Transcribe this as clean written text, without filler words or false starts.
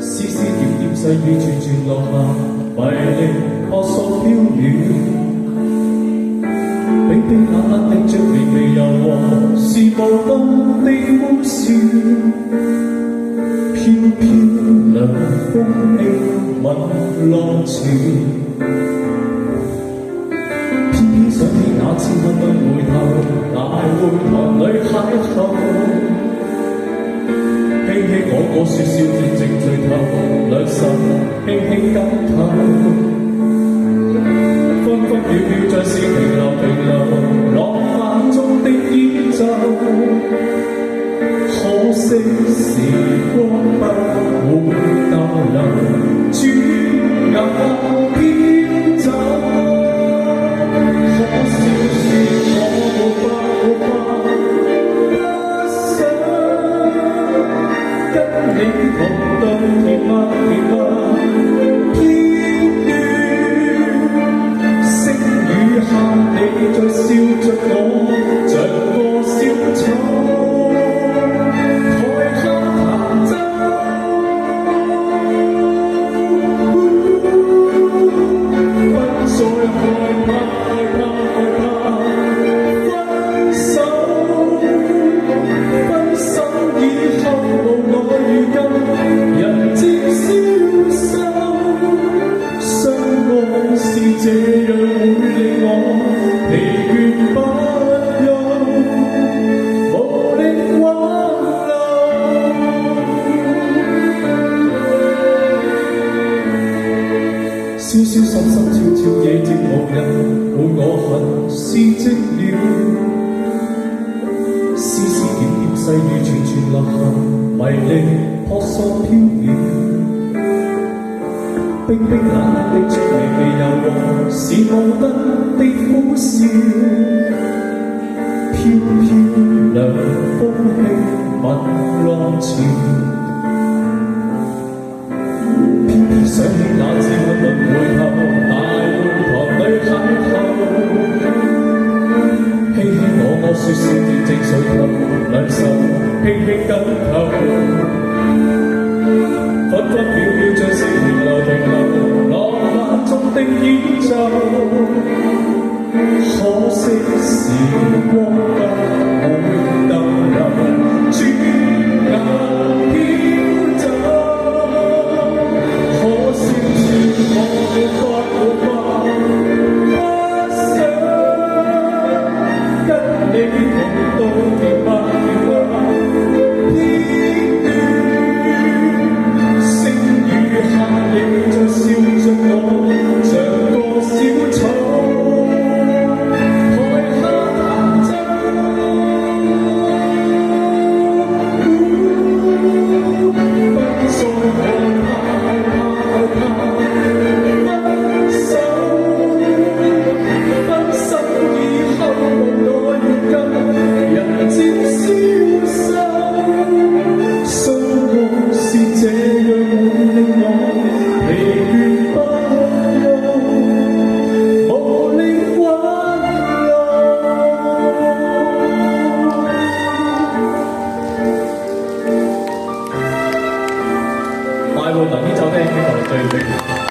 絲絲點點細雨串串落下，迷離撲朔飄遠。冰冰冷冷滴着微微柔和，是無燈的呼嘯。飄飄涼風輕吻浪潮，偏偏想起那次刻不回頭，大會堂裏邂逅。輕輕我說笑斷正聚頭，兩手輕輕緊扣，分分秒秒像是停留停留，浪漫中的演奏。可惜時光不會逗留，轉眼飄走。可笑是我沒法不想跟你同對甜蜜甜蜜片段，星雨下你在笑着我，像個小丑。這樣會令我疲倦不休，無力挽留。瀟瀟灑灑悄悄夜靜無人，滿我恨是寂寥。絲絲點點細雨串串落下，迷離撲朔飄遠。冰冰冷冷的着微微柔和，是無燈的呼嘯。飄飄涼風輕吻浪潮，偏偏想起那次不能回頭，大會堂裏邂逅。輕輕我說笑斷正垂頭，兩手輕輕緊扣。分分秒秒像是停留停留，浪漫中的演奏。可惜時光不會逗留，轉眼飄走。可笑是我沒法不想跟你同度甜蜜甜蜜。你在笑着我，像個小丑，台下彈奏。不再害怕分手，分手以後無奈如今，人漸消瘦。相愛是這樣會令我疲倦不休，無力挽留。大會堂演奏廳呢度最榮。